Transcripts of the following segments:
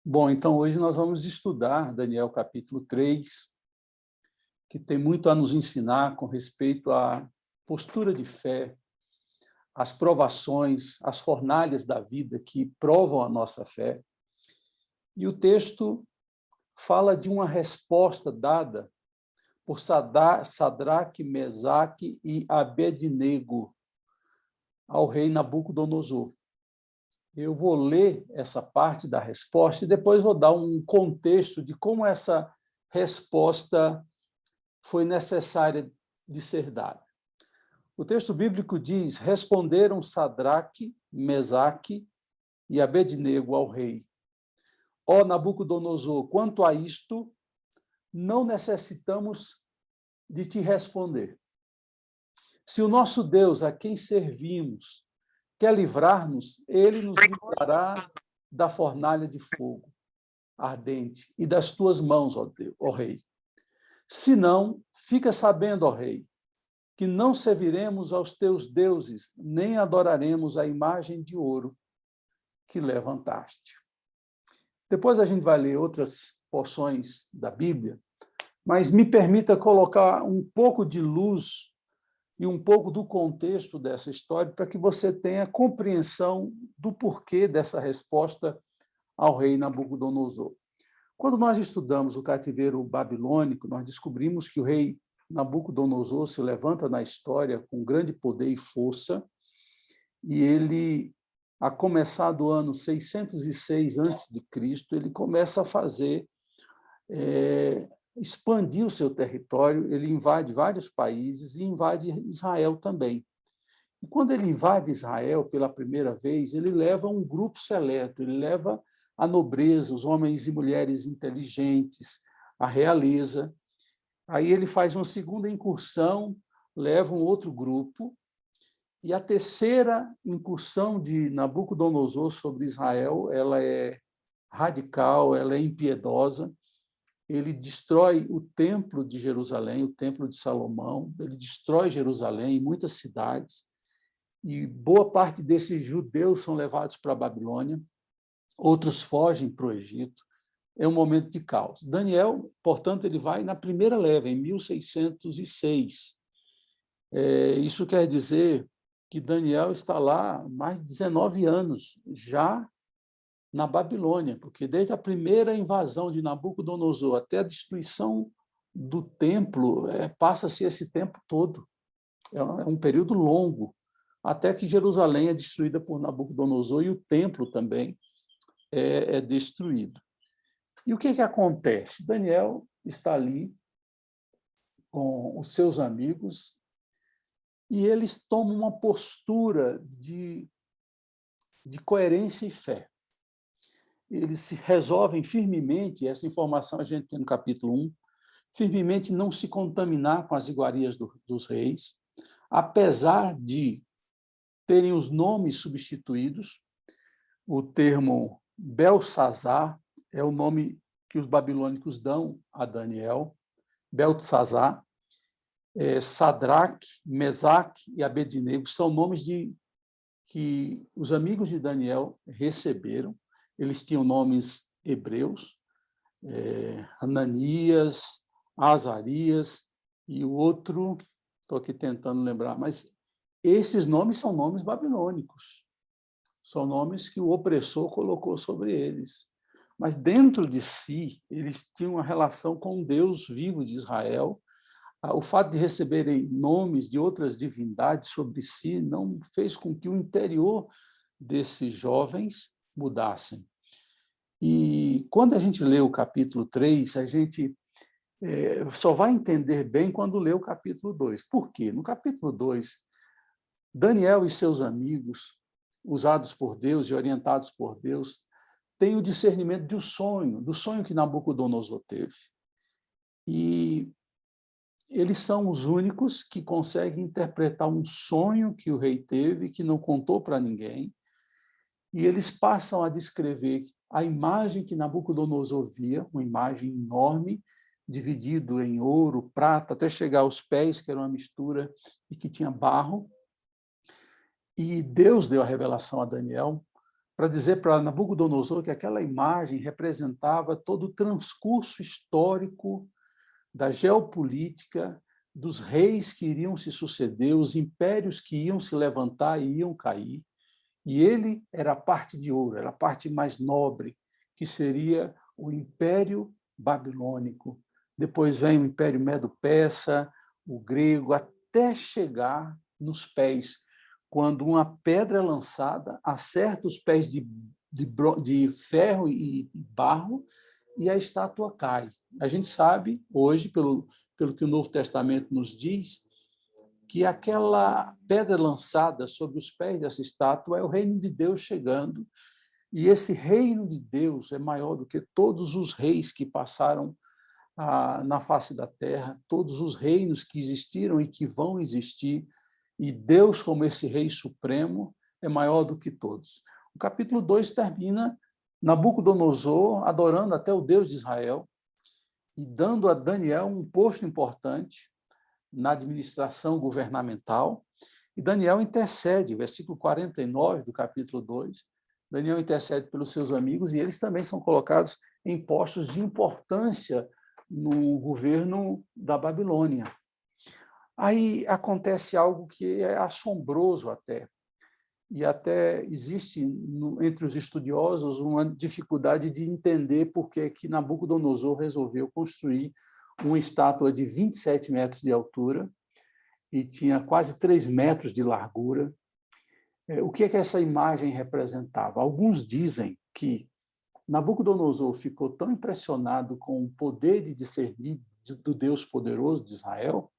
Bom, então hoje nós vamos estudar Daniel capítulo 3, que tem muito a nos ensinar com respeito à postura de fé, às provações, às fornalhas da vida que provam a nossa fé. E o texto fala de uma resposta dada por Sadraque, Mesaque e Abednego ao rei Nabucodonosor. Eu vou ler essa parte da resposta e depois vou dar um contexto de como essa resposta foi necessária de ser dada. O texto bíblico diz: responderam Sadraque, Mesaque e Abednego ao rei: ó Nabucodonosor, quanto a isto, não necessitamos de te responder. Se o nosso Deus, a quem servimos, quer livrar-nos, ele nos livrará da fornalha de fogo ardente e das tuas mãos, ó rei. Se não, fica sabendo, ó rei, que não serviremos aos teus deuses, nem adoraremos a imagem de ouro que levantaste. Depois a gente vai ler outras porções da Bíblia, mas me permita colocar um pouco de luz e um pouco do contexto dessa história para que você tenha compreensão do porquê dessa resposta ao rei Nabucodonosor. Quando nós estudamos o cativeiro babilônico, nós descobrimos que o rei Nabucodonosor se levanta na história com grande poder e força, e ele, a começar do ano 606 a.C., ele começa a fazer expandir o seu território, ele invade vários países e invade Israel também. E quando ele invade Israel pela primeira vez, ele leva um grupo seleto, ele leva a nobreza, os homens e mulheres inteligentes, a realeza. Aí ele faz uma segunda incursão, leva um outro grupo, e a terceira incursão de Nabucodonosor sobre Israel, ela é radical, ela é impiedosa. Ele destrói o templo de Jerusalém, o templo de Salomão, ele destrói Jerusalém e muitas cidades, e boa parte desses judeus são levados para a Babilônia, outros fogem para o Egito. É um momento de caos. Daniel, portanto, ele vai na primeira leva, em 1606. Isso quer dizer que Daniel está lá há mais de 19 anos, já na Babilônia, porque desde a primeira invasão de Nabucodonosor até a destruição do templo, passa-se esse tempo todo. É um período longo, até que Jerusalém é destruída por Nabucodonosor e o templo também é destruído. E o que acontece? Daniel está ali com os seus amigos e eles tomam uma postura de coerência e fé. Eles se resolvem firmemente, essa informação a gente tem no capítulo 1, firmemente não se contaminar com as iguarias dos reis, apesar de terem os nomes substituídos. O termo Belsazar é o nome que os babilônicos dão a Daniel, Beltesazar, Sadraque, Mesaque e Abednego são nomes que os amigos de Daniel receberam. Eles tinham nomes hebreus, Ananias, Azarias, e o outro, estou aqui tentando lembrar, mas esses nomes são nomes babilônicos, são nomes que o opressor colocou sobre eles. Mas dentro de si, eles tinham uma relação com o Deus vivo de Israel. O fato de receberem nomes de outras divindades sobre si não fez com que o interior desses jovens mudassem. E quando a gente lê o capítulo 3, a gente só vai entender bem quando lê o capítulo 2. Por quê? No capítulo 2, Daniel e seus amigos, usados por Deus e orientados por Deus, têm o discernimento do sonho que Nabucodonosor teve. E eles são os únicos que conseguem interpretar um sonho que o rei teve, que não contou para ninguém, e eles passam a descrever a imagem que Nabucodonosor via, uma imagem enorme, dividido em ouro, prata, até chegar aos pés, que era uma mistura, e que tinha barro. E Deus deu a revelação a Daniel para dizer para Nabucodonosor que aquela imagem representava todo o transcurso histórico da geopolítica, dos reis que iriam se suceder, os impérios que iam se levantar e iam cair. E ele era a parte de ouro, era a parte mais nobre, que seria o Império Babilônico. Depois vem o Império Medo-Persa, o grego, até chegar nos pés, quando uma pedra é lançada, acerta os pés de ferro e barro, e a estátua cai. A gente sabe, hoje, pelo que o Novo Testamento nos diz, que aquela pedra lançada sobre os pés dessa estátua é o reino de Deus chegando, e esse reino de Deus é maior do que todos os reis que passaram na face da terra, todos os reinos que existiram e que vão existir, e Deus, como esse rei supremo, é maior do que todos. O capítulo 2 termina Nabucodonosor adorando até o Deus de Israel e dando a Daniel um posto importante na administração governamental, e Daniel intercede, versículo 49 do capítulo 2, Daniel intercede pelos seus amigos, e eles também são colocados em postos de importância no governo da Babilônia. Aí acontece algo que é assombroso até, e até existe entre os estudiosos uma dificuldade de entender por que Nabucodonosor resolveu construir uma estátua de 27 metros de altura e tinha quase 3 metros de largura. O que essa imagem representava? Alguns dizem que Nabucodonosor ficou tão impressionado com o poder de discernir do Deus poderoso de Israel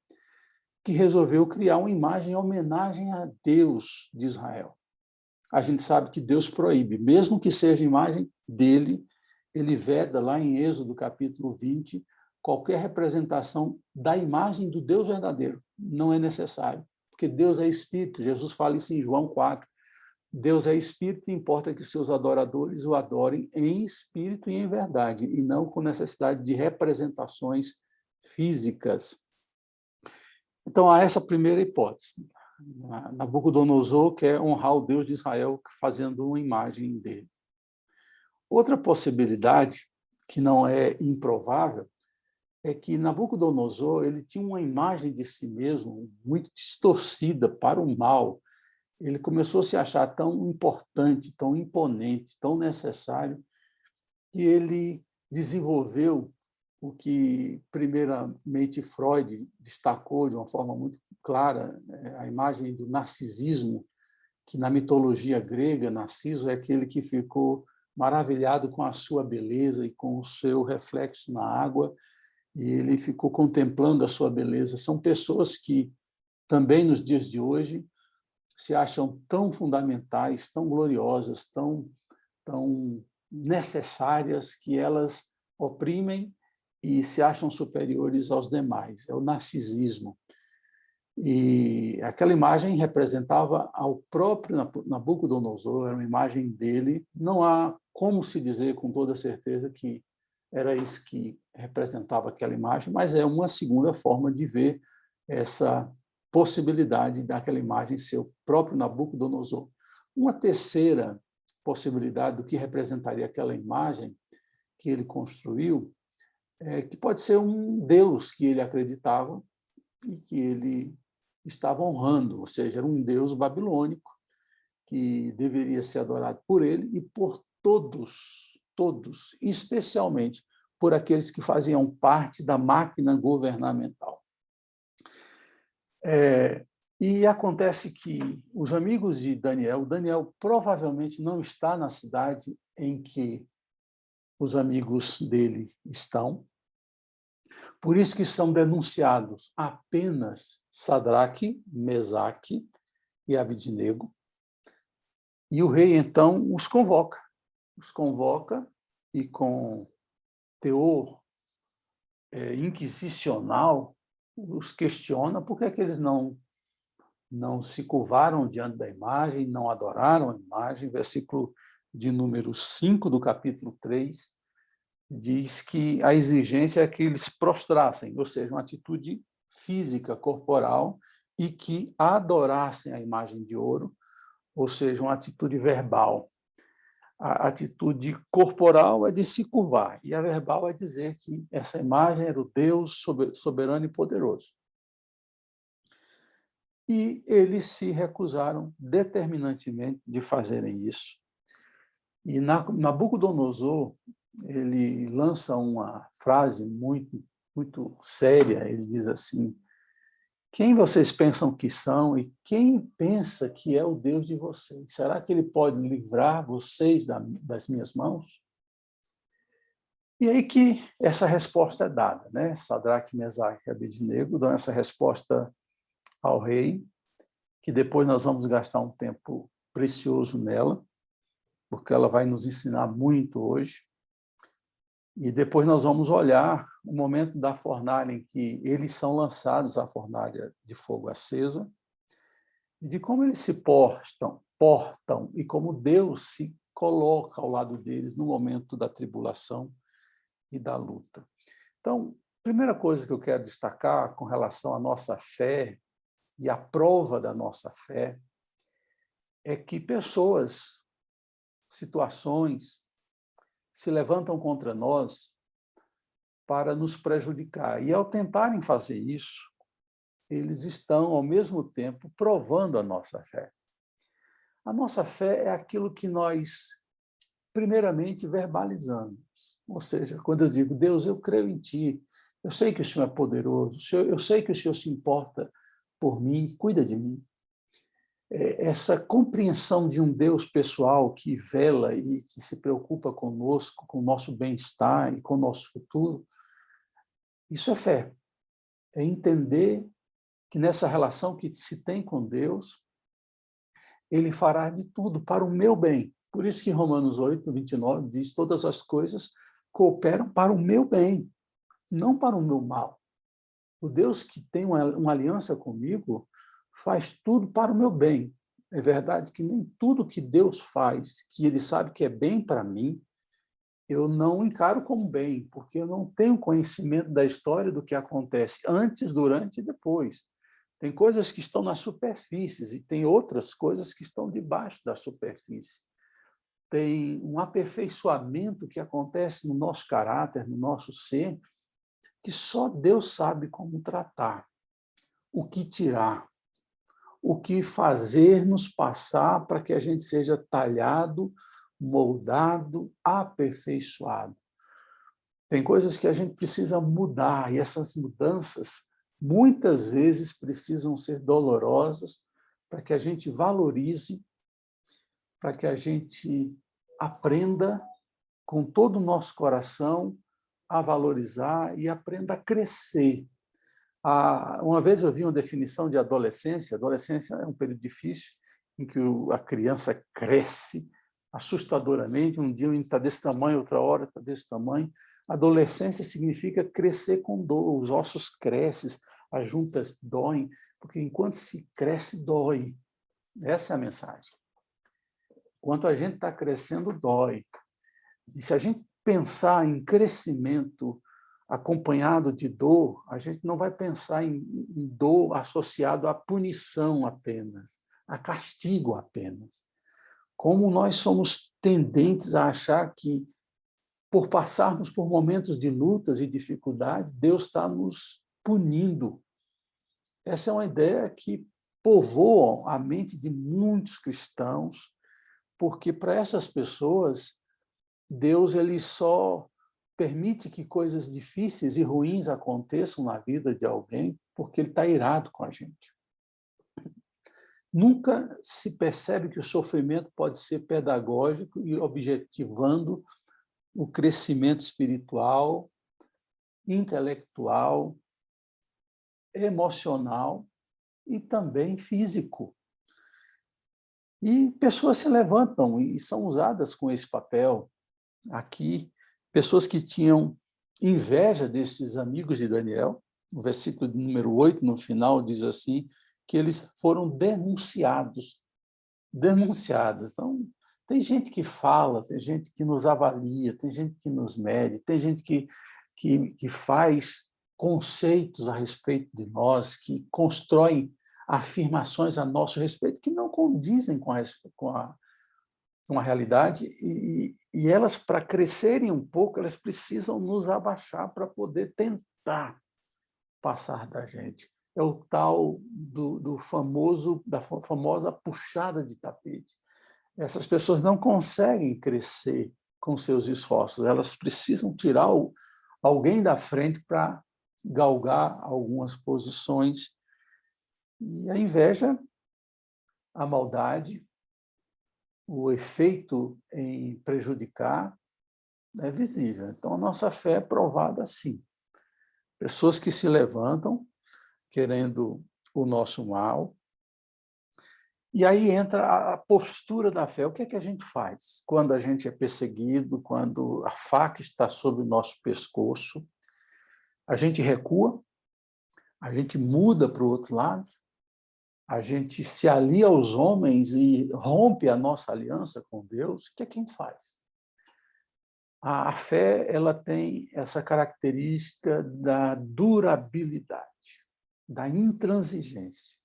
que resolveu criar uma imagem em homenagem a Deus de Israel. A gente sabe que Deus proíbe, mesmo que seja imagem dele, ele veda lá em Êxodo, capítulo 20, qualquer representação da imagem do Deus verdadeiro. Não é necessário, porque Deus é Espírito. Jesus fala isso em João 4. Deus é Espírito e importa que os seus adoradores o adorem em espírito e em verdade, e não com necessidade de representações físicas. Então, há essa primeira hipótese. Nabucodonosor quer honrar o Deus de Israel fazendo uma imagem dele. Outra possibilidade, que não é improvável, é que Nabucodonosor ele tinha uma imagem de si mesmo muito distorcida para o mal. Ele começou a se achar tão importante, tão imponente, tão necessário, que ele desenvolveu o que, primeiramente, Freud destacou de uma forma muito clara, a imagem do narcisismo, que na mitologia grega, Narciso é aquele que ficou maravilhado com a sua beleza e com o seu reflexo na água, e ele ficou contemplando a sua beleza. São pessoas que, também nos dias de hoje, se acham tão fundamentais, tão gloriosas, tão necessárias, que elas oprimem e se acham superiores aos demais. É o narcisismo. E aquela imagem representava ao próprio Nabucodonosor, era uma imagem dele. Não há como se dizer com toda certeza que era isso que representava aquela imagem, mas é uma segunda forma de ver essa possibilidade daquela imagem ser o próprio Nabucodonosor. Uma terceira possibilidade do que representaria aquela imagem que ele construiu é que pode ser um Deus que ele acreditava e que ele estava honrando, ou seja, era um Deus babilônico que deveria ser adorado por ele e por todos, especialmente por aqueles que faziam parte da máquina governamental. E acontece que os amigos de Daniel provavelmente não está na cidade em que os amigos dele estão, por isso que são denunciados apenas Sadraque, Mesaque e Abidnego, e o rei, então, os convoca e com teor inquisicional os questiona por que eles não se curvaram diante da imagem, não adoraram a imagem. Versículo de número 5 do capítulo 3 diz que a exigência é que eles prostrassem, ou seja, uma atitude física, corporal, e que adorassem a imagem de ouro, ou seja, uma atitude verbal. A atitude corporal é de se curvar, e a verbal é dizer que essa imagem era o Deus soberano e poderoso. E eles se recusaram determinantemente de fazerem isso. E Nabucodonosor, ele lança uma frase muito séria, ele diz assim: quem vocês pensam que são e quem pensa que é o Deus de vocês? Será que ele pode livrar vocês das minhas mãos? E aí que essa resposta é dada, né? Sadraque, Mesaque e Abednego dão essa resposta ao rei, que depois nós vamos gastar um tempo precioso nela, porque ela vai nos ensinar muito hoje. E depois nós vamos olhar o momento da fornalha em que eles são lançados à fornalha de fogo acesa, e de como eles se portam e como Deus se coloca ao lado deles no momento da tribulação e da luta. Então, a primeira coisa que eu quero destacar com relação à nossa fé e à prova da nossa fé é que pessoas, situações, se levantam contra nós para nos prejudicar. E, ao tentarem fazer isso, eles estão, ao mesmo tempo, provando a nossa fé. A nossa fé é aquilo que nós, primeiramente, verbalizamos. Ou seja, quando eu digo, Deus, eu creio em Ti, eu sei que o Senhor é poderoso, eu sei que o Senhor se importa por mim, cuida de mim. Essa compreensão de um Deus pessoal que vela e que se preocupa conosco, com o nosso bem-estar e com o nosso futuro, isso é fé. É entender que nessa relação que se tem com Deus, Ele fará de tudo para o meu bem. Por isso que Romanos 8, 29 diz, todas as coisas cooperam para o meu bem, não para o meu mal. O Deus que tem uma aliança comigo faz tudo para o meu bem. É verdade que nem tudo que Deus faz, que Ele sabe que é bem para mim, eu não encaro como bem, porque eu não tenho conhecimento da história do que acontece antes, durante e depois. Tem coisas que estão na superfície e tem outras coisas que estão debaixo da superfície. Tem um aperfeiçoamento que acontece no nosso caráter, no nosso ser, que só Deus sabe como tratar, o que tirar, o que fazer nos passar para que a gente seja talhado, moldado, aperfeiçoado. Tem coisas que a gente precisa mudar, e essas mudanças muitas vezes precisam ser dolorosas para que a gente valorize, para que a gente aprenda com todo o nosso coração a valorizar e aprenda a crescer. Uma vez eu vi uma definição de adolescência. Adolescência é um período difícil em que a criança cresce assustadoramente. Um dia está desse tamanho, outra hora está desse tamanho. Adolescência significa crescer com dor. Os ossos crescem, as juntas doem, porque enquanto se cresce, dói. Essa é a mensagem. Enquanto a gente está crescendo, dói. E se a gente pensar em crescimento acompanhado de dor, a gente não vai pensar em dor associado à punição apenas, a castigo apenas. Como nós somos tendentes a achar que, por passarmos por momentos de lutas e dificuldades, Deus está nos punindo. Essa é uma ideia que povoa a mente de muitos cristãos, porque para essas pessoas, Deus ele só permite que coisas difíceis e ruins aconteçam na vida de alguém porque ele está irado com a gente. Nunca se percebe que o sofrimento pode ser pedagógico e objetivando o crescimento espiritual, intelectual, emocional e também físico. E pessoas se levantam e são usadas com esse papel aqui, pessoas que tinham inveja desses amigos de Daniel. No versículo número 8, no final, diz assim, que eles foram denunciados. Então, tem gente que fala, tem gente que nos avalia, tem gente que nos mede, tem gente que faz conceitos a respeito de nós, que constroem afirmações a nosso respeito que não condizem com uma realidade, e elas, para crescerem um pouco, elas precisam nos abaixar para poder tentar passar da gente. É o tal da famosa puxada de tapete. Essas pessoas não conseguem crescer com seus esforços, elas precisam tirar alguém da frente para galgar algumas posições. E a inveja, a maldade, o efeito em prejudicar é visível. Então, a nossa fé é provada assim. Pessoas que se levantam querendo o nosso mal. E aí entra a postura da fé. O que é que a gente faz quando a gente é perseguido, quando a faca está sobre o nosso pescoço? A gente recua, a gente muda para o outro lado, a gente se alia aos homens e rompe a nossa aliança com Deus. O que é que a gente faz? A fé, ela tem essa característica da durabilidade, da intransigência.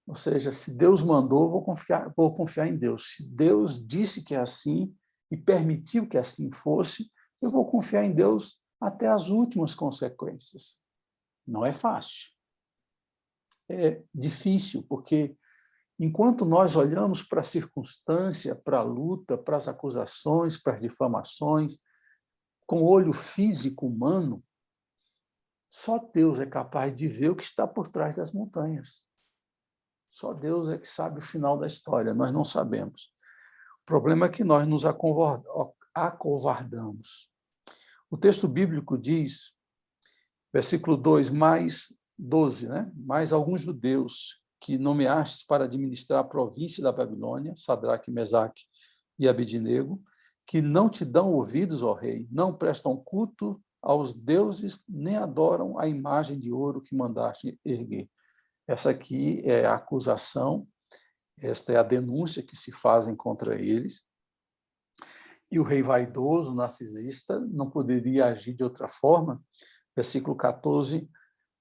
Ou seja, se Deus mandou, vou confiar em Deus. Se Deus disse que é assim e permitiu que assim fosse, eu vou confiar em Deus até as últimas consequências. Não é fácil. É difícil, porque enquanto nós olhamos para a circunstância, para a luta, para as acusações, para as difamações, com o olho físico humano, só Deus é capaz de ver o que está por trás das montanhas. Só Deus é que sabe o final da história, nós não sabemos. O problema é que nós nos acovardamos. O texto bíblico diz, versículo 2, mais 12, né? Mais alguns judeus que nomeastes para administrar a província da Babilônia, Sadraque, Mesaque e Abednego, que não te dão ouvidos, ó rei, não prestam culto aos deuses, nem adoram a imagem de ouro que mandaste erguer. Essa aqui é a acusação, esta é a denúncia que se fazem contra eles. E o rei vaidoso, narcisista, não poderia agir de outra forma. Versículo 14,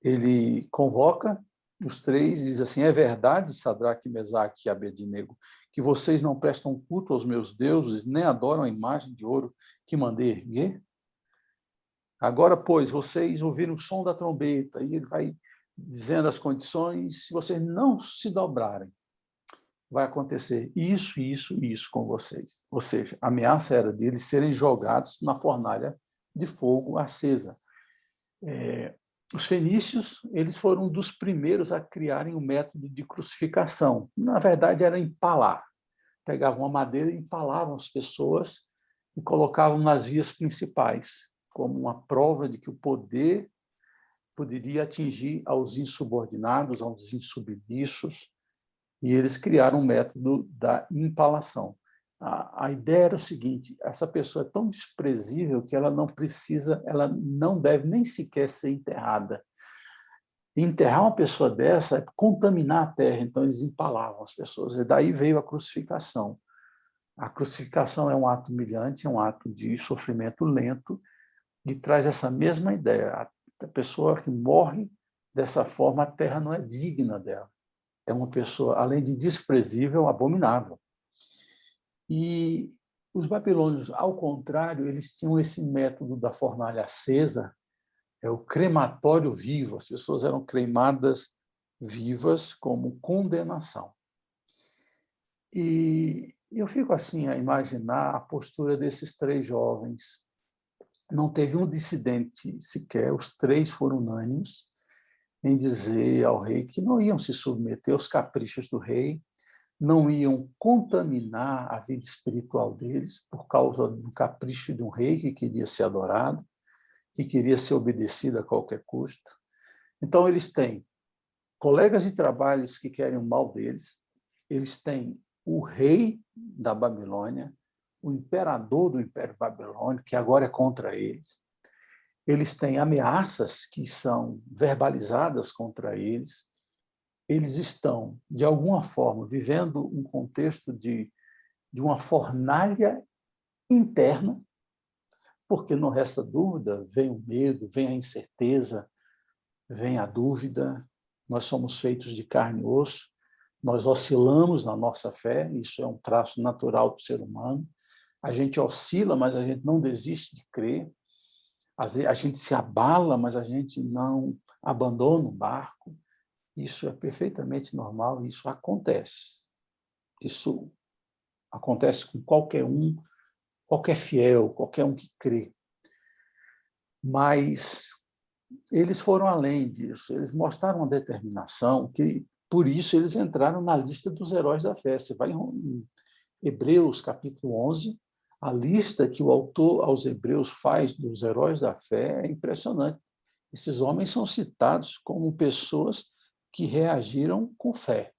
ele convoca os três e diz assim, é verdade, Sadraque, Mesaque e Abednego, que vocês não prestam culto aos meus deuses, nem adoram a imagem de ouro que mandei erguer? Agora, pois, vocês ouviram o som da trombeta, e ele vai dizendo as condições, se vocês não se dobrarem, vai acontecer isso, isso e isso com vocês. Ou seja, a ameaça era deles serem jogados na fornalha de fogo acesa. Os fenícios, eles foram um dos primeiros a criarem o método de crucificação. Na verdade, era empalar. Pegavam uma madeira e empalavam as pessoas e colocavam nas vias principais, como uma prova de que o poder poderia atingir aos insubordinados, aos insubmissos, e eles criaram um método da empalação. A ideia era o seguinte, essa pessoa é tão desprezível que ela não deve nem sequer ser enterrada. Enterrar uma pessoa dessa é contaminar a terra, então eles empalavam as pessoas, e daí veio a crucificação. A crucificação é um ato humilhante, é um ato de sofrimento lento, e traz essa mesma ideia. A pessoa que morre dessa forma, a terra não é digna dela. É uma pessoa, além de desprezível, abominável. E os babilônios, ao contrário, eles tinham esse método da fornalha acesa, é o crematório vivo. As pessoas eram cremadas vivas como condenação. E eu fico assim a imaginar a postura desses três jovens. Não teve um dissidente sequer, os três foram unânimes em dizer ao rei que não iam se submeter aos caprichos do rei, não iam contaminar a vida espiritual deles por causa do capricho de um rei que queria ser adorado, que queria ser obedecido a qualquer custo. Então, eles têm colegas de trabalho que querem o mal deles, eles têm o rei da Babilônia, o imperador do Império Babilônico, que agora é contra eles. Eles têm ameaças que são verbalizadas contra eles. Eles estão, de alguma forma, vivendo um contexto de uma fornalha interna, porque não resta dúvida, vem o medo, vem a incerteza, vem a dúvida. Nós somos feitos de carne e osso, Nós oscilamos na nossa fé, isso é um traço natural do ser humano. A gente oscila, mas a gente não desiste de crer. A gente se abala, mas a gente não abandona o barco. Isso é perfeitamente normal, isso acontece. Isso acontece com qualquer um, qualquer fiel, qualquer um que crê. Mas eles foram além disso, eles mostraram uma determinação que, por isso, eles entraram na lista dos heróis da fé. Você vai em Hebreus, capítulo 11, a lista que o autor aos Hebreus faz dos heróis da fé é impressionante. Esses homens são citados como pessoas que reagiram com fé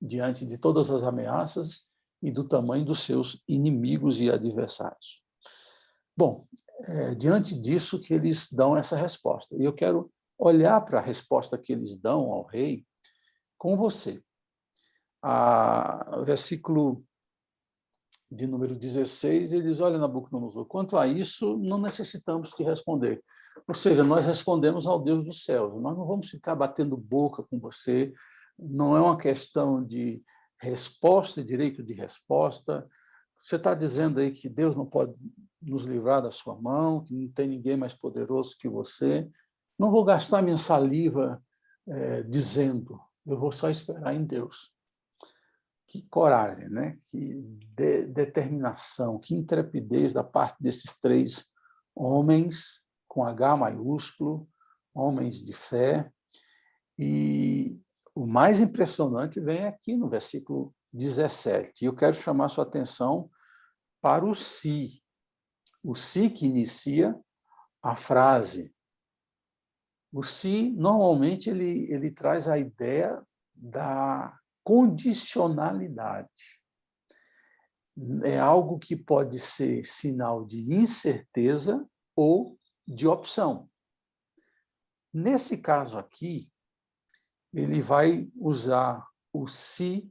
diante de todas as ameaças e do tamanho dos seus inimigos e adversários. Bom, diante disso que eles dão essa resposta. E eu quero olhar para a resposta que eles dão ao rei com você. Versículo de número 16, eles olham Nabucodonosor. Quanto a isso, não necessitamos te responder. Ou seja, nós respondemos ao Deus dos céus. Nós não vamos ficar batendo boca com você. Não é uma questão de resposta, direito de resposta. Você está dizendo aí que Deus não pode nos livrar da sua mão, que não tem ninguém mais poderoso que você. Não vou gastar minha saliva dizendo, eu vou só esperar em Deus. Que coragem, né? Que determinação, que intrepidez da parte desses três homens, com H maiúsculo, homens de fé. E o mais impressionante vem aqui no versículo 17. E eu quero chamar sua atenção para o si. O si que inicia a frase. O si, normalmente, ele traz a ideia da condicionalidade. É algo que pode ser sinal de incerteza ou de opção. Nesse caso aqui, ele vai usar o se,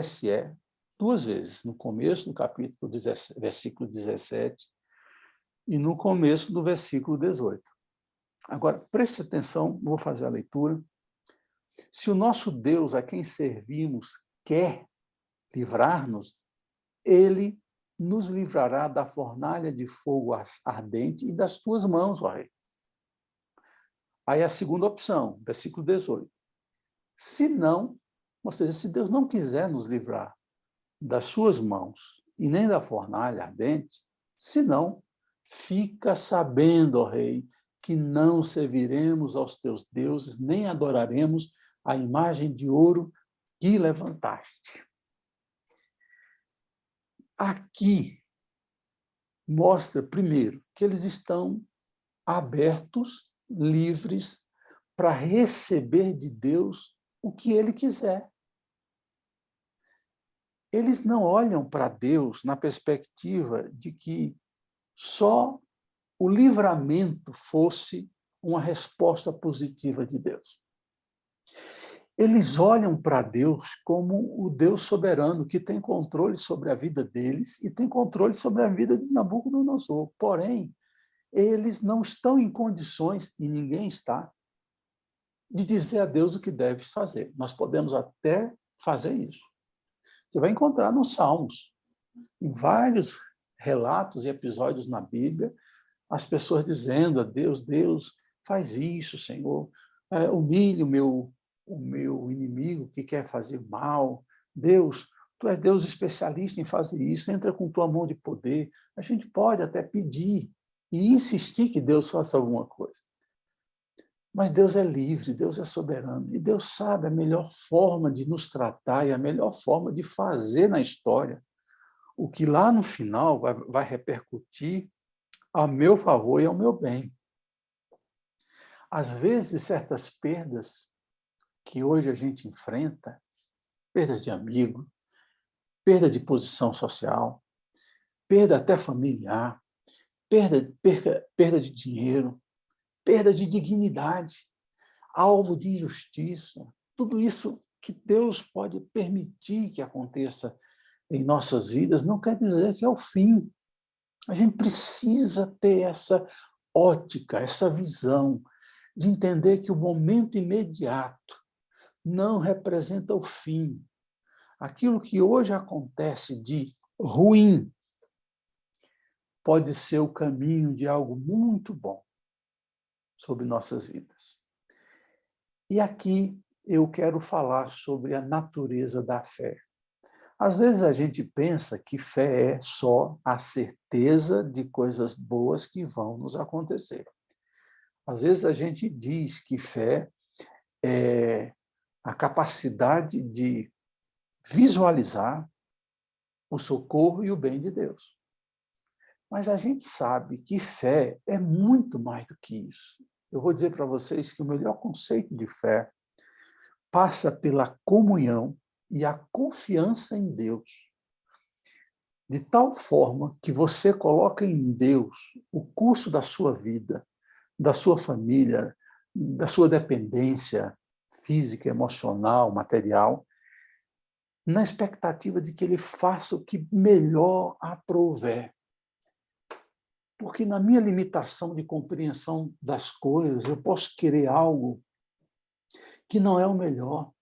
se, duas vezes, no começo do capítulo 17, versículo 17 e no começo do versículo 18. Agora, preste atenção, vou fazer a leitura. Se o nosso Deus, a quem servimos, quer livrar-nos, ele nos livrará da fornalha de fogo ardente e das tuas mãos, ó rei. Aí a segunda opção, versículo 18. Se não, ou seja, se Deus não quiser nos livrar das suas mãos e nem da fornalha ardente, se não, fica sabendo, ó rei, que não serviremos aos teus deuses, nem adoraremos a imagem de ouro que levantaste. Aqui mostra, primeiro, que eles estão abertos, livres, para receber de Deus o que ele quiser. Eles não olham para Deus na perspectiva de que só o livramento fosse uma resposta positiva de Deus. Eles olham para Deus como o Deus soberano, que tem controle sobre a vida deles e tem controle sobre a vida de Nabucodonosor. Porém, eles não estão em condições, e ninguém está, de dizer a Deus o que deve fazer. Nós podemos até fazer isso. Você vai encontrar nos Salmos, em vários relatos e episódios na Bíblia, as pessoas dizendo a Deus, Deus, faz isso, Senhor, humilhe o meu inimigo que quer fazer mal. Deus, tu és Deus especialista em fazer isso, entra com tua mão de poder. A gente pode até pedir e insistir que Deus faça alguma coisa. Mas Deus é livre, Deus é soberano, e Deus sabe a melhor forma de nos tratar e a melhor forma de fazer na história o que lá no final vai repercutir a meu favor e ao meu bem. Às vezes, certas perdas que hoje a gente enfrenta, perdas de amigo, perda de posição social, perda até familiar, perda de dinheiro, perda de dignidade, alvo de injustiça, tudo isso que Deus pode permitir que aconteça em nossas vidas, não quer dizer que é o fim. A gente precisa ter essa ótica, essa visão de entender que o momento imediato não representa o fim. Aquilo que hoje acontece de ruim pode ser o caminho de algo muito bom sobre nossas vidas. E aqui eu quero falar sobre a natureza da fé. Às vezes a gente pensa que fé é só a certeza de coisas boas que vão nos acontecer. Às vezes a gente diz que fé é a capacidade de visualizar o socorro e o bem de Deus. Mas a gente sabe que fé é muito mais do que isso. Eu vou dizer para vocês que o melhor conceito de fé passa pela comunhão e a confiança em Deus, de tal forma que você coloca em Deus o curso da sua vida, da sua família, da sua dependência física, emocional, material, na expectativa de que ele faça o que melhor aprouver. Porque na minha limitação de compreensão das coisas, eu posso querer algo que não é o melhor.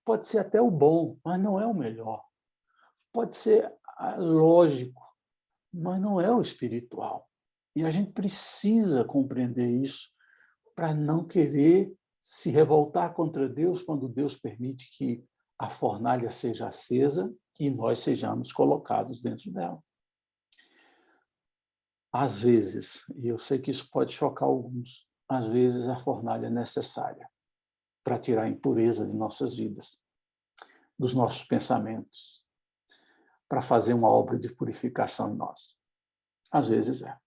Pode ser até o bom, mas não é o melhor. Pode ser lógico, mas não é o espiritual. E a gente precisa compreender isso para não querer se revoltar contra Deus quando Deus permite que a fornalha seja acesa e nós sejamos colocados dentro dela. Às vezes, e eu sei que isso pode chocar alguns, às vezes a fornalha é necessária para tirar a impureza de nossas vidas, dos nossos pensamentos, para fazer uma obra de purificação em nós. Às vezes é.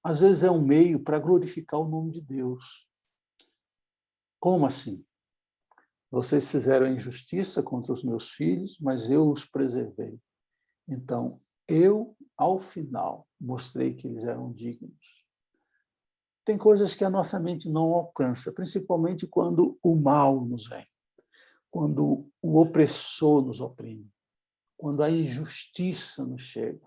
Às vezes é um meio para glorificar o nome de Deus. Como assim? Vocês fizeram injustiça contra os meus filhos, mas eu os preservei. Então, eu, ao final, mostrei que eles eram dignos. Tem coisas que a nossa mente não alcança, principalmente quando o mal nos vem, quando o opressor nos oprime, quando a injustiça nos chega.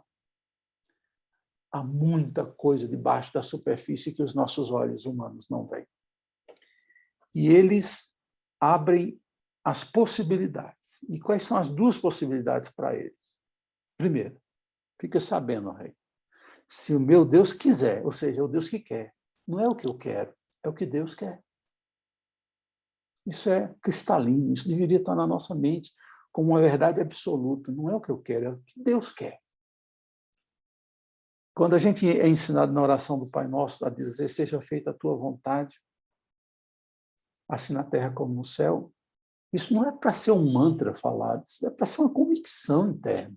Há muita coisa debaixo da superfície que os nossos olhos humanos não veem. E eles abrem as possibilidades. E quais são as duas possibilidades para eles? Primeiro, fica sabendo, rei, se o meu Deus quiser, ou seja, é o Deus que quer, não é o que eu quero, é o que Deus quer. Isso é cristalino, isso deveria estar na nossa mente como uma verdade absoluta. Não é o que eu quero, é o que Deus quer. Quando a gente é ensinado na oração do Pai Nosso a dizer seja feita a tua vontade, assim na terra como no céu, isso não é para ser um mantra falado, isso é para ser uma convicção interna.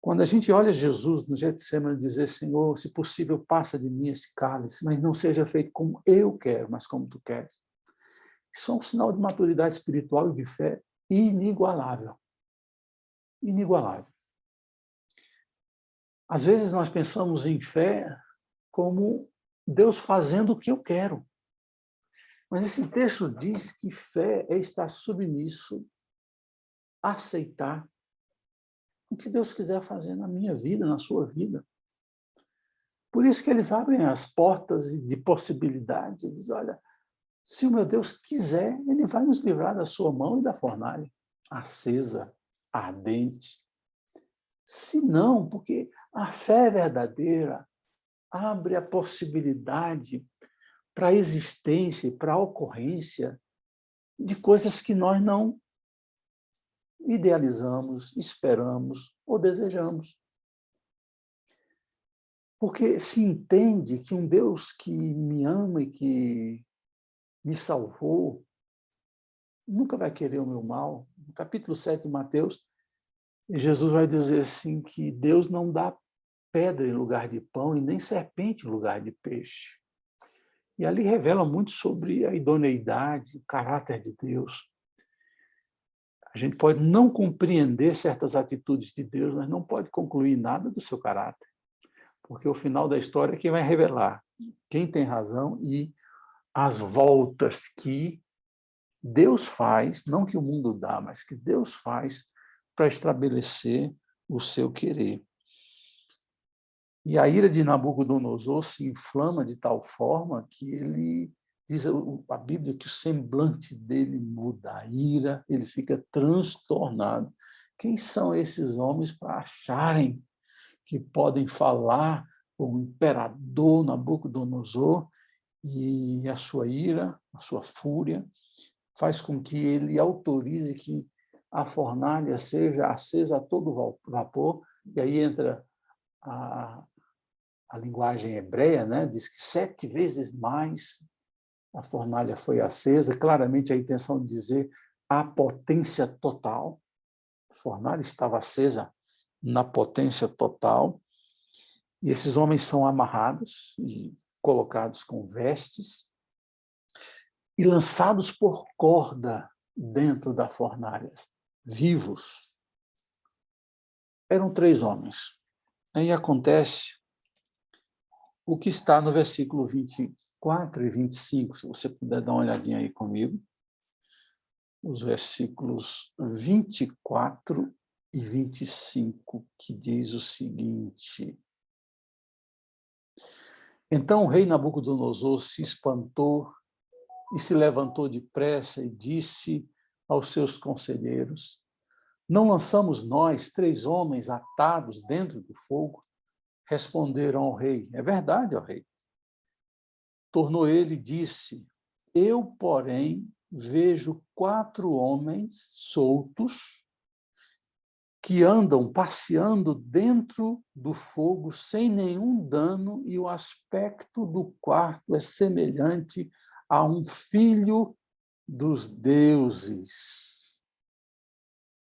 Quando a gente olha Jesus no Getsemane dizer, Senhor, se possível, passa de mim esse cálice, mas não seja feito como eu quero, mas como tu queres. Isso é um sinal de maturidade espiritual e de fé inigualável. Inigualável. Às vezes nós pensamos em fé como Deus fazendo o que eu quero. Mas esse texto diz que fé é estar submisso, aceitar o que Deus quiser fazer na minha vida, na sua vida. Por isso que eles abrem as portas de possibilidades e dizem, olha, se o meu Deus quiser, ele vai nos livrar da sua mão e da fornalha acesa, ardente. Se não, porque a fé verdadeira abre a possibilidade para a existência e para a ocorrência de coisas que nós não idealizamos, esperamos ou desejamos. Porque se entende que um Deus que me ama e que me salvou nunca vai querer o meu mal. No capítulo 7 de Mateus, Jesus vai dizer assim que Deus não dá pedra em lugar de pão e nem serpente em lugar de peixe. E ali revela muito sobre a idoneidade, o caráter de Deus. A gente pode não compreender certas atitudes de Deus, mas não pode concluir nada do seu caráter. Porque o final da história é quem vai revelar quem tem razão e as voltas que Deus faz, não que o mundo dá, mas que Deus faz para estabelecer o seu querer. E a ira de Nabucodonosor se inflama de tal forma que ele diz a Bíblia que o semblante dele muda, a ira, ele fica transtornado. Quem são esses homens para acharem que podem falar com o imperador Nabucodonosor, e a sua ira, a sua fúria, faz com que ele autorize que a fornalha seja acesa a todo vapor, e aí entra a linguagem hebreia, né? Diz que 7 vezes mais a fornalha foi acesa, claramente a intenção de dizer a potência total. A fornalha estava acesa na potência total, e esses homens são amarrados e colocados com vestes e lançados por corda dentro da fornalha, vivos. Eram 3 homens. Aí acontece o que está no versículo 24 e 25, se você puder dar uma olhadinha aí comigo. Os versículos 24 e 25, que diz o seguinte: Então o rei Nabucodonosor se espantou e se levantou depressa e disse aos seus conselheiros: Não lançamos nós 3 homens atados dentro do fogo? Responderam ao rei: É verdade, ó rei. Tornou ele e disse: Eu, porém, vejo 4 homens soltos que andam passeando dentro do fogo sem nenhum dano, e o aspecto do quarto é semelhante a um filho dos deuses.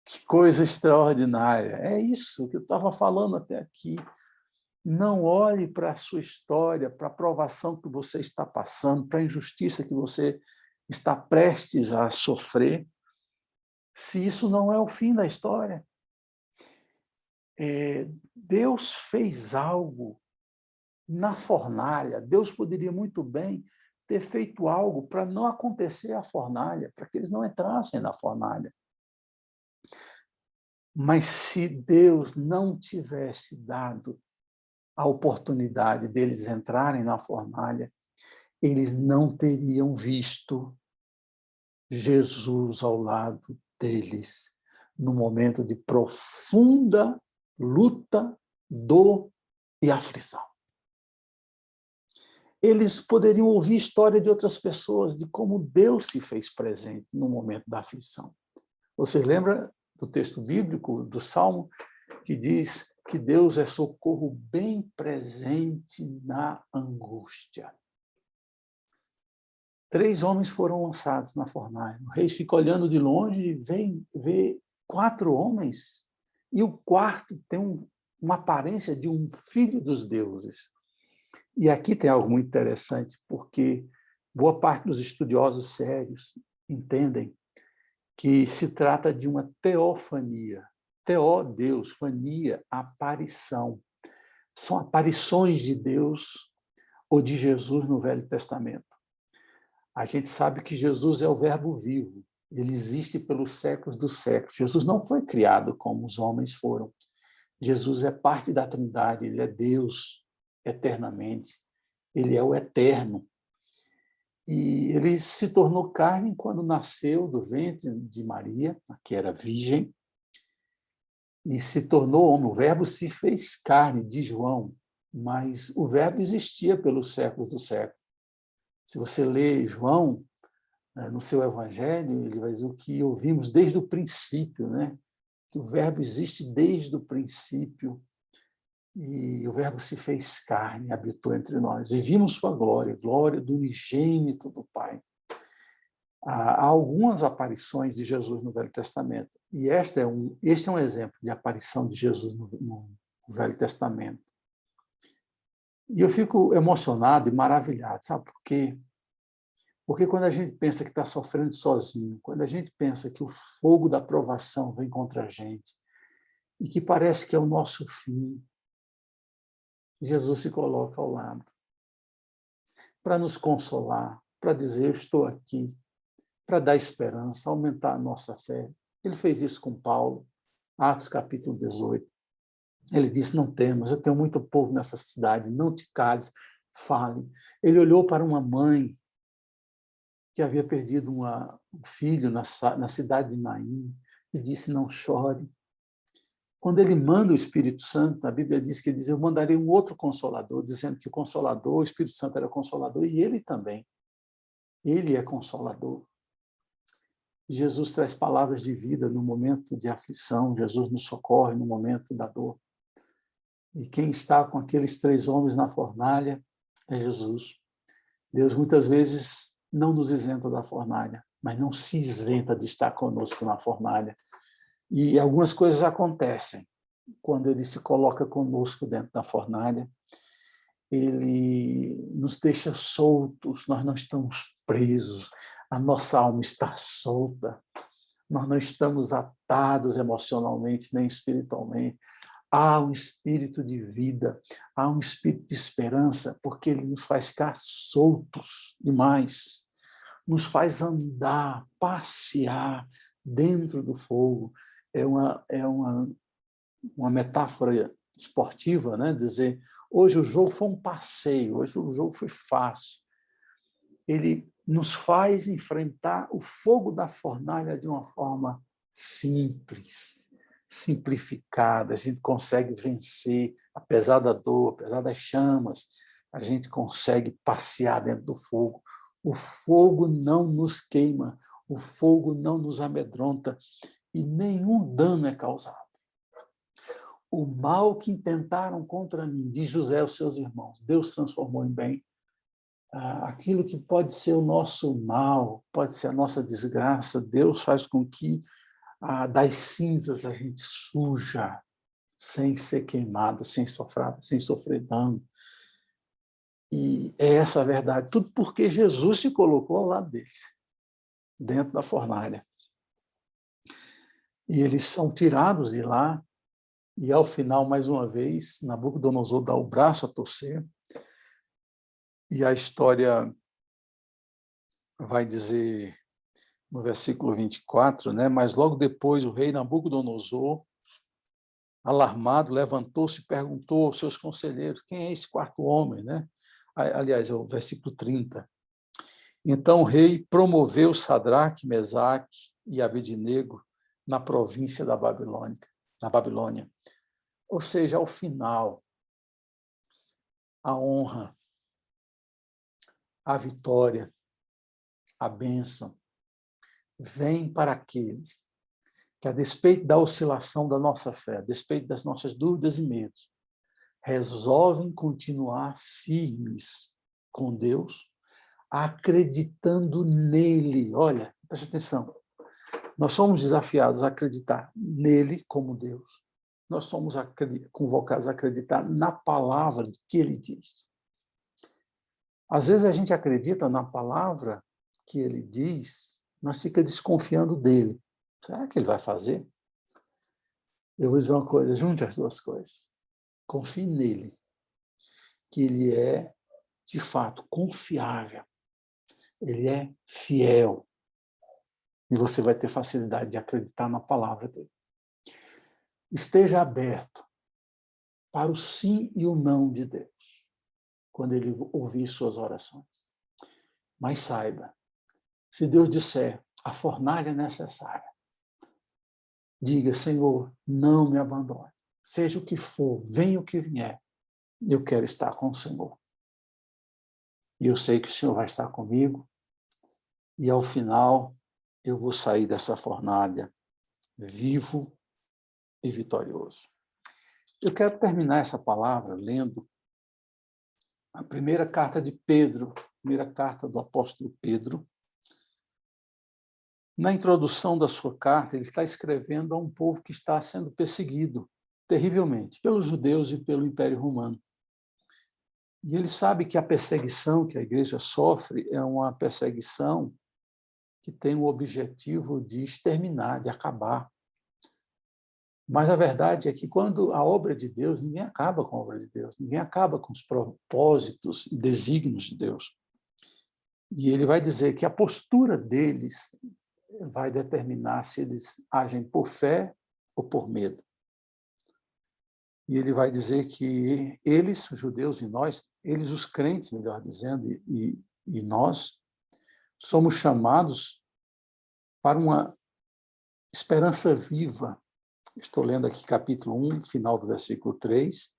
Que coisa extraordinária! É isso que eu estava falando até aqui. Não olhe para a sua história, para a provação que você está passando, para a injustiça que você está prestes a sofrer, se isso não é o fim da história. Deus fez algo na fornalha. Deus poderia muito bem ter feito algo para não acontecer a fornalha, para que eles não entrassem na fornalha. Mas se Deus não tivesse dado a oportunidade deles entrarem na fornalha, eles não teriam visto Jesus ao lado deles, no momento de profunda luta, dor e aflição. Eles poderiam ouvir história de outras pessoas, de como Deus se fez presente no momento da aflição. Você lembra do texto bíblico, do Salmo, que diz que Deus é socorro bem presente na angústia. 3 homens foram lançados na fornalha. O rei fica olhando de longe e vê 4 homens, e o quarto tem uma aparência de um filho dos deuses. E aqui tem algo muito interessante, porque boa parte dos estudiosos sérios entendem que se trata de uma teofania. Teó, Deus, fania, aparição. São aparições de Deus ou de Jesus no Velho Testamento. A gente sabe que Jesus é o verbo vivo, ele existe pelos séculos dos séculos. Jesus não foi criado como os homens foram. Jesus é parte da Trindade, ele é Deus eternamente, ele é o eterno. E ele se tornou carne quando nasceu do ventre de Maria, que era virgem, e se tornou homem. O verbo se fez carne, de João, mas o verbo existia pelos séculos dos séculos. Se você lê João, no seu evangelho, ele vai dizer o que ouvimos desde o princípio, né? Que o verbo existe desde o princípio, e o verbo se fez carne, habitou entre nós, e vimos sua glória, glória do unigênito do Pai. Há algumas aparições de Jesus no Velho Testamento, e este é um exemplo de aparição de Jesus no Velho Testamento. E eu fico emocionado e maravilhado, sabe por quê? Porque quando a gente pensa que está sofrendo sozinho, quando a gente pensa que o fogo da provação vem contra a gente, e que parece que é o nosso fim, Jesus se coloca ao lado para nos consolar, para dizer: eu estou aqui, para dar esperança, aumentar a nossa fé. Ele fez isso com Paulo, Atos capítulo 18. Ele disse: não temas, eu tenho muito povo nessa cidade, não te cales, fale. Ele olhou para uma mãe que havia perdido um filho na cidade de Naim, e disse, não chore. Quando ele manda o Espírito Santo, a Bíblia diz que ele diz, eu mandarei um outro Consolador, dizendo que o Consolador, o Espírito Santo era Consolador, e ele também. Ele é Consolador. Jesus traz palavras de vida no momento de aflição, Jesus nos socorre no momento da dor. E quem está com aqueles 3 homens na fornalha é Jesus. Deus muitas vezes não nos isenta da fornalha, mas não se isenta de estar conosco na fornalha. E algumas coisas acontecem quando ele se coloca conosco dentro da fornalha. Ele nos deixa soltos, nós não estamos presos, a nossa alma está solta, nós não estamos atados emocionalmente nem espiritualmente. Há um espírito de vida, há um espírito de esperança, porque ele nos faz ficar soltos demais, nos faz andar, passear dentro do fogo. É uma metáfora esportiva, né? Dizer, hoje o jogo foi um passeio, hoje o jogo foi fácil. Ele nos faz enfrentar o fogo da fornalha de uma forma simples, simplificada. A gente consegue vencer, apesar da dor, apesar das chamas, a gente consegue passear dentro do fogo. O fogo não nos queima, o fogo não nos amedronta e nenhum dano é causado. O mal que intentaram contra mim, diz José aos seus irmãos, Deus transformou em bem. Aquilo que pode ser o nosso mal, pode ser a nossa desgraça, Deus faz com que das cinzas a gente surja, sem ser queimado, sem sofrer dano. E é essa a verdade. Tudo porque Jesus se colocou ao lado deles, dentro da fornalha. E eles são tirados de lá, e ao final, mais uma vez, Nabucodonosor dá o braço a torcer, e a história vai dizer, no versículo 24, né? Mas logo depois o rei Nabucodonosor, alarmado, levantou-se e perguntou aos seus conselheiros, quem é esse 4º homem? Né? Aliás, é o versículo 30. Então o rei promoveu Sadraque, Mesaque e Abednego na província da Babilônia, na Babilônia. Ou seja, ao final, a honra, a vitória, a bênção, vem para aqueles que, a despeito da oscilação da nossa fé, a despeito das nossas dúvidas e medos, resolvem continuar firmes com Deus, acreditando nele. Olha, preste atenção, nós somos desafiados a acreditar nele como Deus. Nós somos convocados a acreditar na palavra que ele diz. Às vezes a gente acredita na palavra que ele diz, mas fica desconfiando dele. Será que ele vai fazer? Eu vou dizer uma coisa, junte as duas coisas. Confie nele, que ele é, de fato, confiável. Ele é fiel. E você vai ter facilidade de acreditar na palavra dele. Esteja aberto para o sim e o não de Deus, quando ele ouvir suas orações. Mas saiba, se Deus disser, a fornalha é necessária, diga, Senhor, não me abandone. Seja o que for, venha o que vier, eu quero estar com o Senhor. E eu sei que o Senhor vai estar comigo, e ao final eu vou sair dessa fornalha vivo e vitorioso. Eu quero terminar essa palavra lendo a primeira carta de Pedro, primeira carta do apóstolo Pedro. Na introdução da sua carta, ele está escrevendo a um povo que está sendo perseguido terrivelmente pelos judeus e pelo Império Romano. E ele sabe que a perseguição que a igreja sofre é uma perseguição que tem o objetivo de exterminar, de acabar. Mas a verdade é que quando a obra de Deus, ninguém acaba com a obra de Deus, ninguém acaba com os propósitos e desígnios de Deus. E ele vai dizer que a postura deles vai determinar se eles agem por fé ou por medo. E ele vai dizer que eles, os judeus e nós, eles os crentes, melhor dizendo, e nós, somos chamados para uma esperança viva. Estou lendo aqui capítulo 1, final do versículo 3,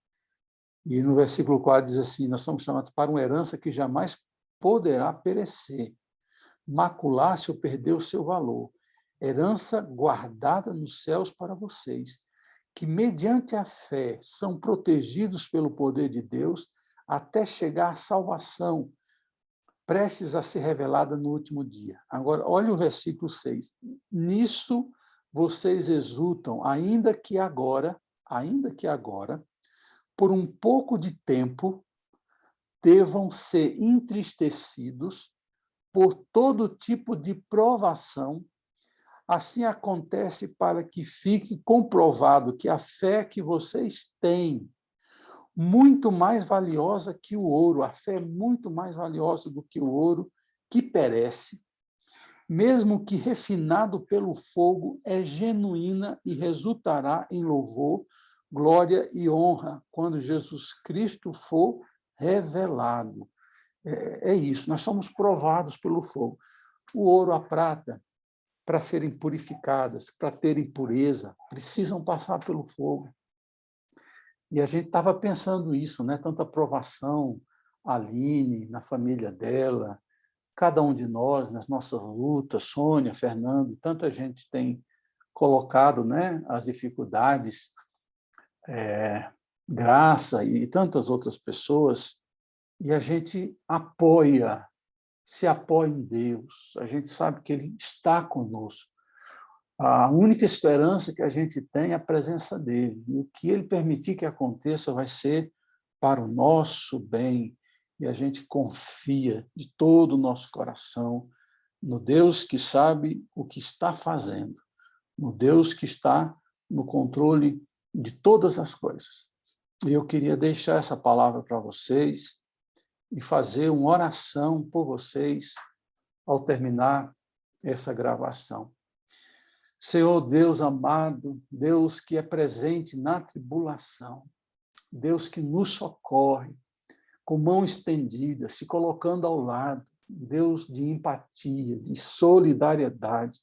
e no versículo 4 diz assim: nós somos chamados para uma herança que jamais poderá perecer, macular-se ou perder o seu valor. Herança guardada nos céus para vocês, que mediante a fé são protegidos pelo poder de Deus até chegar à salvação, prestes a ser revelada no último dia. Agora, olha o versículo 6. Nisso vocês exultam, ainda que agora, por um pouco de tempo, devam ser entristecidos por todo tipo de provação. Assim acontece para que fique comprovado que a fé que vocês têm, muito mais valiosa que o ouro, a fé é muito mais valiosa do que o ouro, que perece, mesmo que refinado pelo fogo, é genuína e resultará em louvor, glória e honra quando Jesus Cristo for revelado. É isso, nós somos provados pelo fogo. O ouro, a prata, para serem purificadas, para terem pureza, precisam passar pelo fogo. E a gente estava pensando isso, né? Tanta provação, a Aline, na família dela, cada um de nós, nas nossas lutas, Sônia, Fernando, tanta gente tem colocado, né, as dificuldades, Graça e tantas outras pessoas, e a gente se apoia em Deus, a gente sabe que Ele está conosco. A única esperança que a gente tem é a presença dEle, e o que Ele permitir que aconteça vai ser para o nosso bem, e a gente confia de todo o nosso coração no Deus que sabe o que está fazendo, no Deus que está no controle de todas as coisas. E eu queria deixar essa palavra para vocês e fazer uma oração por vocês ao terminar essa gravação. Senhor Deus amado, Deus que é presente na tribulação, Deus que nos socorre, com mão estendida, se colocando ao lado, Deus de empatia, de solidariedade,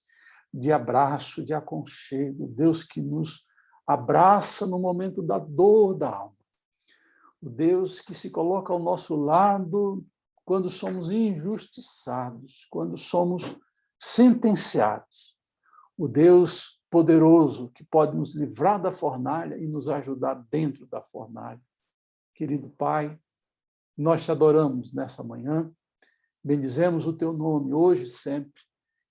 de abraço, de aconchego, Deus que nos abraça no momento da dor da alma, o Deus que se coloca ao nosso lado quando somos injustiçados, quando somos sentenciados, o Deus poderoso que pode nos livrar da fornalha e nos ajudar dentro da fornalha. Querido Pai, nós te adoramos nessa manhã, bendizemos o teu nome hoje e sempre,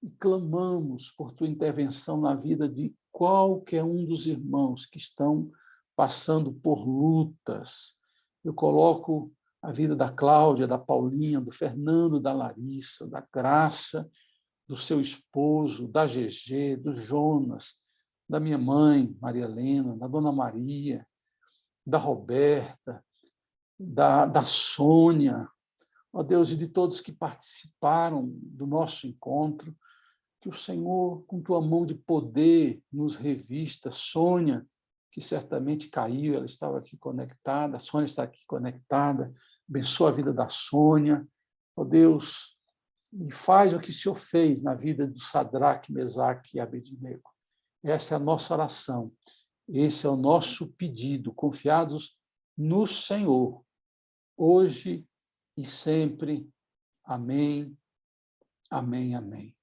e clamamos por tua intervenção na vida de qualquer um dos irmãos que estão passando por lutas. Eu coloco a vida da Cláudia, da Paulinha, do Fernando, da Larissa, da Graça, do seu esposo, da GG, do Jonas, da minha mãe, Maria Helena, da Dona Maria, da Roberta, da Sônia, ó Deus, e de todos que participaram do nosso encontro, que o Senhor, com tua mão de poder, nos revista. Sônia, que certamente caiu, ela estava aqui conectada, a Sônia está aqui conectada, abençoa a vida da Sônia, ó Deus, e faz o que o Senhor fez na vida do Sadraque, Mesaque e Abednego. Essa é a nossa oração, esse é o nosso pedido, confiados no Senhor, hoje e sempre. Amém, amém, amém.